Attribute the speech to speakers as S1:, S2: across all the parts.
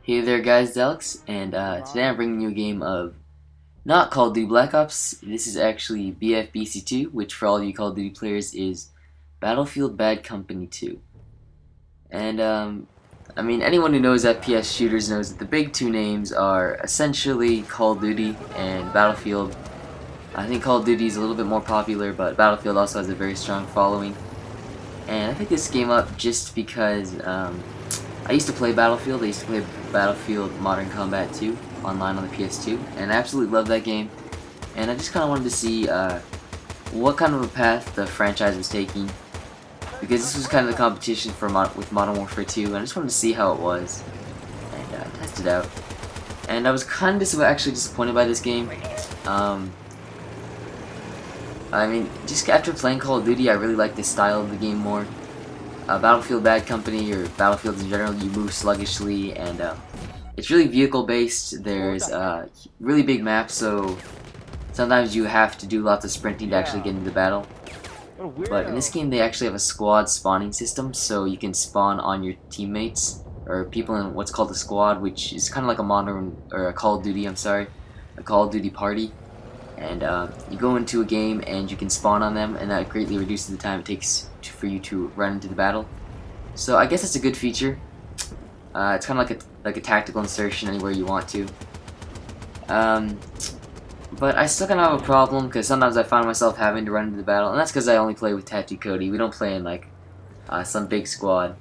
S1: Hey there guys, Delix, and today I'm bringing you a game of not Call of Duty Black Ops. This is actually BFBC2, which for all you Call of Duty players is Battlefield Bad Company 2. And I mean, anyone who knows FPS shooters knows that the big two names are essentially Call of Duty and Battlefield. I think Call of Duty is a little bit more popular, but Battlefield also has a very strong following. And I picked this game up just because I used to play Battlefield. I used to play Battlefield Modern Combat 2 online on the PS2, and I absolutely love that game. And I just kind of wanted to see what kind of a path the franchise was taking, because this was kind of the competition for with Modern Warfare 2, and I just wanted to see how it was and test it out. And I was kind of actually disappointed by this game. I mean, just after playing Call of Duty, I really like the style of the game more. Battlefield Bad Company, or Battlefield in general, you move sluggishly, and it's really vehicle based. There's really big maps, so sometimes you have to do lots of sprinting to actually get into battle. But in this game, they actually have a squad spawning system, so you can spawn on your teammates or people in what's called a squad, which is kind of like a modern or a Call of Duty. I'm sorry, a Call of Duty party. And you go into a game and you can spawn on them, and that greatly reduces the time it takes for you to run into the battle. So I guess it's a good feature. It's kind of like a tactical insertion anywhere you want to. But I still kind of have a problem because sometimes I find myself having to run into the battle, and that's because I only play with Tattoo Cody. We don't play in like some big squad.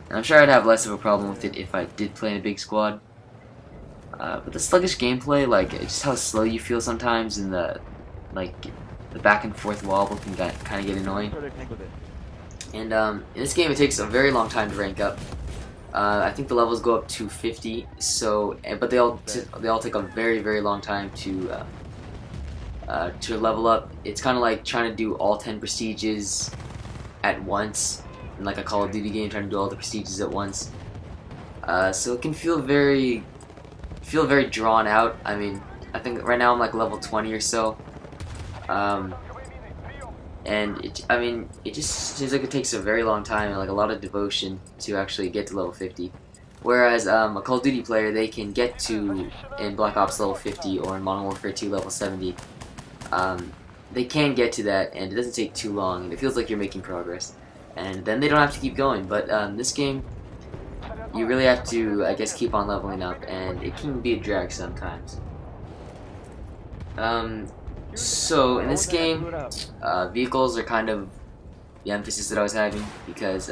S1: And I'm sure I'd have less of a problem with it if I did play in a big squad. But the sluggish gameplay, like just how slow you feel sometimes, and the back and forth wobble can kind of get annoying. And in this game, it takes a very long time to rank up. I think the levels go up to 50. So, but they all take a very long time to level up. It's kind of like trying to do all 10 prestiges at once in like a Call of Duty game, trying to do all the prestiges at once. So it can feel very drawn out. I mean, I think right now I'm like level 20 or so, and it just seems like it takes a very long time and like a lot of devotion to actually get to level 50. Whereas a Call of Duty player, they can get to in Black Ops level 50 or in Modern Warfare 2 level 70. They can get to that, and it doesn't take too long, and it feels like you're making progress. And then they don't have to keep going. But this game, you really have to, I guess, keep on leveling up, and it can be a drag sometimes. So in this game, vehicles are kind of the emphasis that I was having, because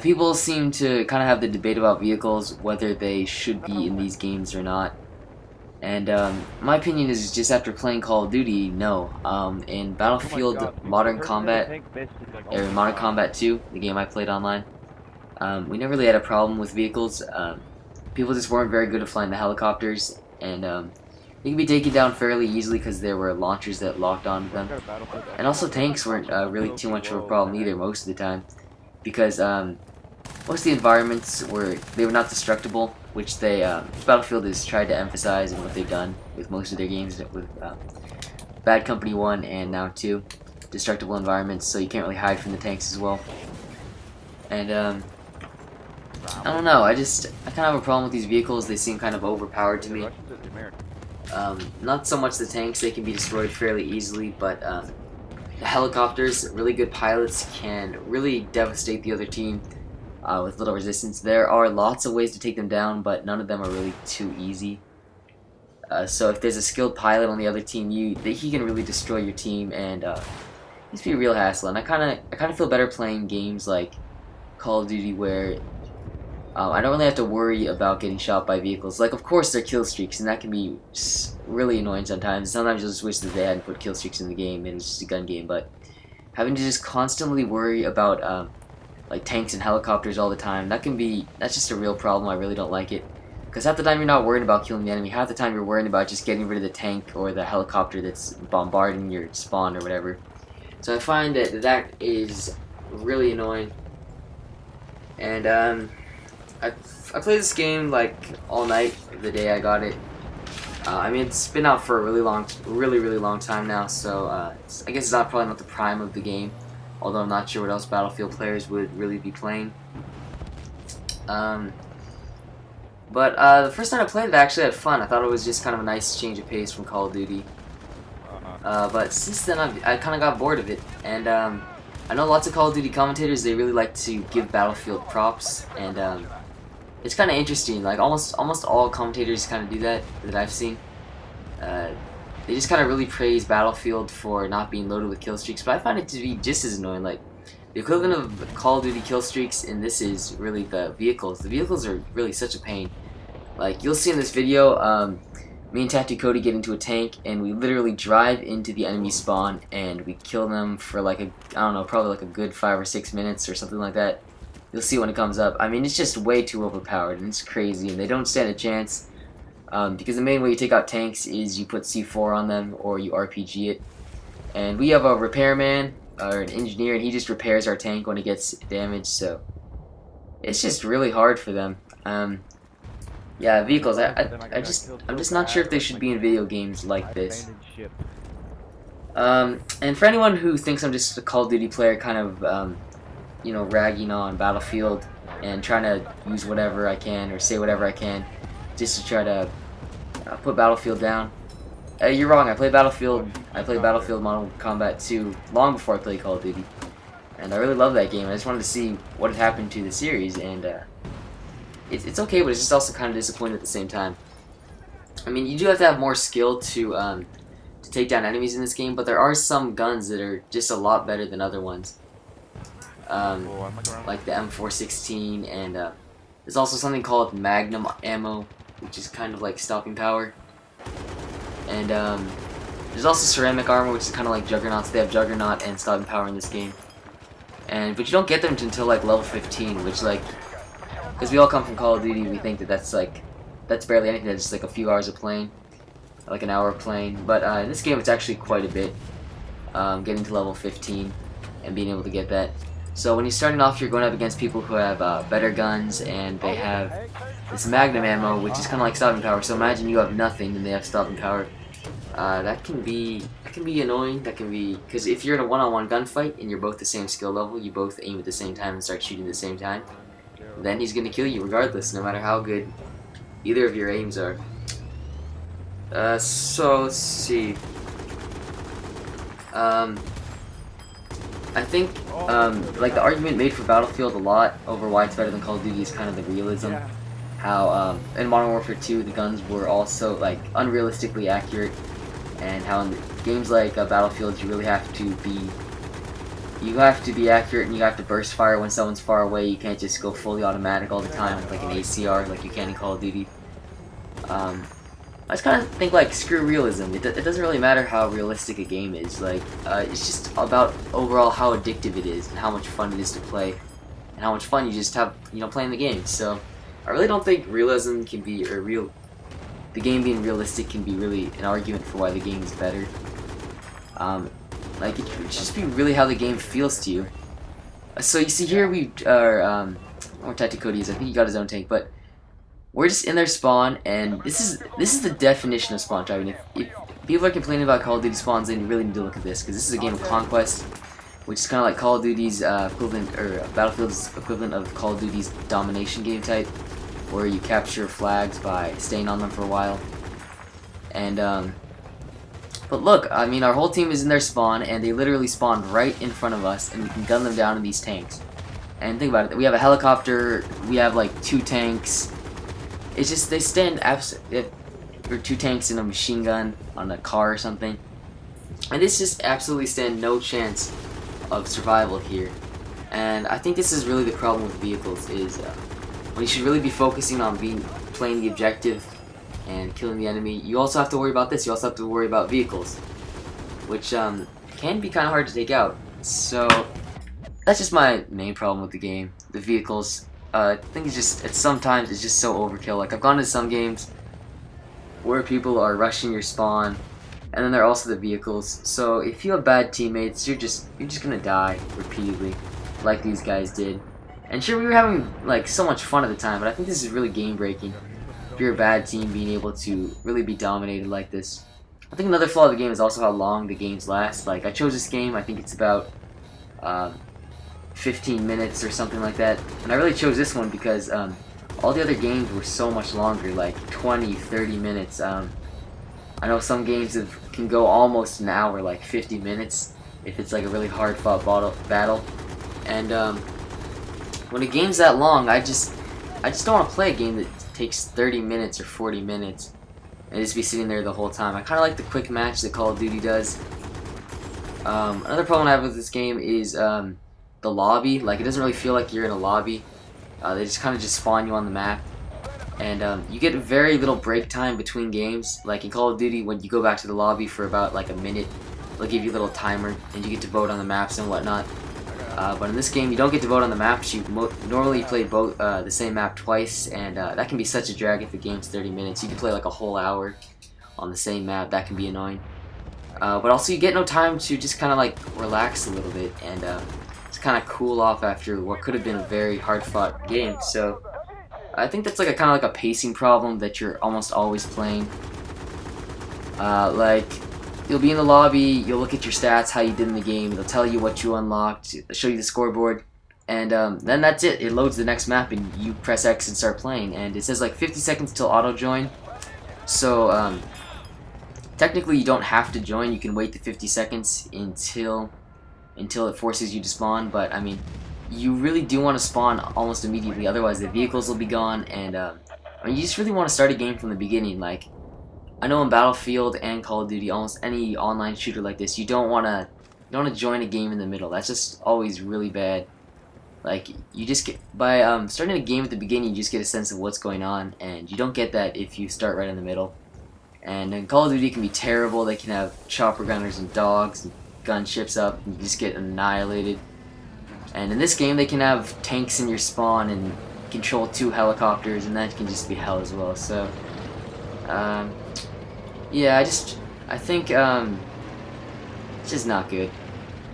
S1: people seem to kind of have the debate about vehicles, whether they should be in these games or not. And my opinion is, just after playing Call of Duty, no. In Battlefield Modern Combat, or Modern Combat 2, the game I played online, we never really had a problem with vehicles. People just weren't very good at flying the helicopters, and they could be taken down fairly easily because there were launchers that locked onto them. And also tanks weren't really too much of a problem either most of the time, because most of the environments were not destructible, which Battlefield has tried to emphasize in what they've done with most of their games with Bad Company 1 and now 2. Destructible environments, so you can't really hide from the tanks as well. And I don't know, I kind of have a problem with these vehicles. They seem kind of overpowered to me. Not so much the tanks, they can be destroyed fairly easily, but the helicopters, really good pilots, can really devastate the other team with little resistance. There are lots of ways to take them down, but none of them are really too easy. So if there's a skilled pilot on the other team, he can really destroy your team, and it's be a real hassle. And I kind of feel better playing games like Call of Duty, where I don't really have to worry about getting shot by vehicles. Like, of course, there are kill streaks, and that can be really annoying sometimes. Sometimes you'll just wish that they hadn't put kill streaks in the game, and it's just a gun game. But having to just constantly worry about like tanks and helicopters all the time, that's just a real problem. I really don't like it, because half the time you're not worried about killing the enemy. Half the time you're worried about just getting rid of the tank or the helicopter that's bombarding your spawn or whatever. So I find that is really annoying. And I played this game like all night the day I got it. I mean, it's been out for a really long time now, so I guess it's probably not the prime of the game. Although I'm not sure what else Battlefield players would really be playing. But the first time I played it, I actually had fun. I thought it was just kind of a nice change of pace from Call of Duty. But since then, I kind of got bored of it. And I know lots of Call of Duty commentators, they really like to give Battlefield props. And it's kind of interesting. Like almost all commentators kind of do that I've seen. They just kind of really praise Battlefield for not being loaded with kill streaks. But I find it to be just as annoying. Like the equivalent of Call of Duty kill streaks in this is really the vehicles. The vehicles are really such a pain. Like you'll see in this video, me and Tattoo Cody get into a tank and we literally drive into the enemy spawn and we kill them for like I don't know, probably like a good 5 or 6 minutes or something like that. You'll see when it comes up. I mean, it's just way too overpowered and it's crazy and they don't stand a chance because the main way you take out tanks is you put C4 on them or you RPG it. And we have a repairman or an engineer and he just repairs our tank when it gets damaged, so it's just really hard for them. Yeah, vehicles. I'm just not sure if they should be in video games like this. And for anyone who thinks I'm just a Call of Duty player, kind of, you know, ragging on Battlefield and trying to use whatever I can or say whatever I can, just to try to put Battlefield down. You're wrong. I played Battlefield Modern Combat 2 long before I played Call of Duty, and I really love that game. I just wanted to see what had happened to the series, and it's okay, but it's just also kind of disappointing at the same time. I mean, you do have to have more skill to take down enemies in this game, but there are some guns that are just a lot better than other ones. Like the M416, and there's also something called Magnum ammo, which is kind of like stopping power. And there's also ceramic armor, which is kind of like Juggernauts. They have Juggernaut and stopping power in this game. But you don't get them until like level 15, which like, because we all come from Call of Duty, we think that that's barely anything. That's just like a few hours of playing, like an hour of playing. But in this game, it's actually quite a bit. Getting to level 15 and being able to get that. So when you're starting off, you're going up against people who have better guns, and they have this Magnum ammo, which is kind of like stopping power. So imagine you have nothing and they have stopping power. That can be annoying. That can be, because if you're in a one-on-one gunfight and you're both the same skill level, you both aim at the same time and start shooting at the same time, then he's gonna kill you regardless, no matter how good either of your aims are. So let's see. I think like the argument made for Battlefield a lot over why it's better than Call of Duty is kind of the realism. How in Modern Warfare 2 the guns were also like unrealistically accurate, and how in games like Battlefield you really have to be accurate, and you have to burst fire when someone's far away. You can't just go fully automatic all the time with like an ACR like you can in Call of Duty. I just kind of think like screw realism. It doesn't really matter how realistic a game is. Like it's just about overall how addictive it is and how much fun it is to play, and how much fun you just have, you know, playing the game. So I really don't think realism can be, or the game being realistic can be really an argument for why the game is better. Like it should just be really how the game feels to you. So you see here we are, or Tattoo Cody is, I think he got his own tank, but we're just in their spawn, and this is the definition of spawn driving. If people are complaining about Call of Duty spawns, then you really need to look at this, because this is a game of Conquest, which is kind of like Call of Duty's equivalent, or Battlefield's equivalent of Call of Duty's domination game type, where you capture flags by staying on them for a while. And but look, I mean, our whole team is in their spawn, and they literally spawned right in front of us, and we can gun them down in these tanks. And think about it, we have a helicopter, we have like 2 tanks. It's just they stand or 2 tanks and a machine gun on a car or something, and this just absolutely stand no chance of survival here. And I think this is really the problem with vehicles, is when you should really be focusing on playing the objective and killing the enemy, you also have to worry about this. You also have to worry about vehicles, which can be kind of hard to take out. So that's just my main problem with the game, the vehicles. I think sometimes it's just so overkill. Like I've gone to some games where people are rushing your spawn, and then there are also the vehicles. So if you have bad teammates, you're just gonna die repeatedly, like these guys did. And sure, we were having like so much fun at the time, but I think this is really game breaking. If you're a bad team, being able to really be dominated like this. I think another flaw of the game is also how long the games last. Like I chose this game, I think it's about 15 minutes or something like that, and I really chose this one because all the other games were so much longer, like 20, 30 minutes. I know some games can go almost an hour, like 50 minutes, if it's like a really hard fought battle. And when a game's that long, I just don't want to play a game that takes 30 minutes or 40 minutes and just be sitting there the whole time. I kind of like the quick match that Call of Duty does. Another problem I have with this game is the lobby. Like, it doesn't really feel like you're in a lobby. They just kind of just spawn you on the map, and you get very little break time between games. Like in Call of Duty, when you go back to the lobby for about like a minute, they'll give you a little timer, and you get to vote on the maps and whatnot. But in this game, you don't get to vote on the maps. You normally play both the same map twice, and that can be such a drag if the game's 30 minutes. You can play like a whole hour on the same map. That can be annoying. But also, you get no time to just kind of like relax a little bit and just kind of cool off after what could have been a very hard-fought game. So I think that's like a kind of like a pacing problem that you're almost always playing. Like, you'll be in the lobby, you'll look at your stats, how you did in the game, it'll tell you what you unlocked, show you the scoreboard, and then that's it. It loads the next map and you press X and start playing, and it says like 50 seconds till auto join. So technically you don't have to join, you can wait the 50 seconds until it forces you to spawn, but I mean, you really do want to spawn almost immediately, otherwise the vehicles will be gone, and I mean, you just really want to start a game from the beginning. Like, I know in Battlefield and Call of Duty, almost any online shooter like this, you don't want to join a game in the middle. That's just always really bad. Like, you just get, by starting a game at the beginning, you just get a sense of what's going on, and you don't get that if you start right in the middle. And then Call of Duty can be terrible. They can have chopper gunners and dogs and gunships up, and you just get annihilated. And in this game, they can have tanks in your spawn and control 2 helicopters, and that can just be hell as well. So, yeah, I think it's just not good.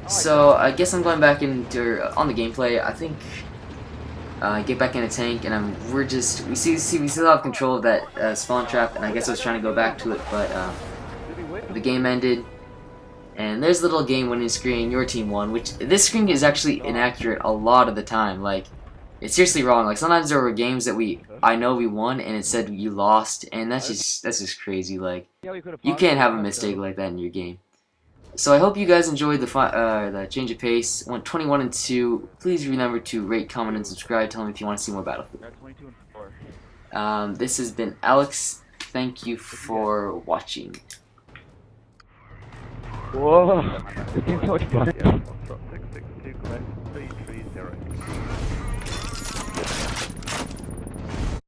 S1: So I guess I'm going back into on the gameplay. I think get back in a tank, and we still have control of that spawn trap, and I guess I was trying to go back to it, but the game ended, and there's the little game winning screen. Your team won, which this screen is actually inaccurate a lot of the time. Like, it's seriously wrong. Like, sometimes there were games that I know we won, and it said you lost, and that's just crazy. Like, you can't have a mistake like that in your game. So I hope you guys enjoyed the change of pace. Went 21-2. Please remember to rate, comment, and subscribe. Tell me if you want to see more Battlefield. This has been Alex. Thank you for watching.
S2: Whoa! This game's so much fun.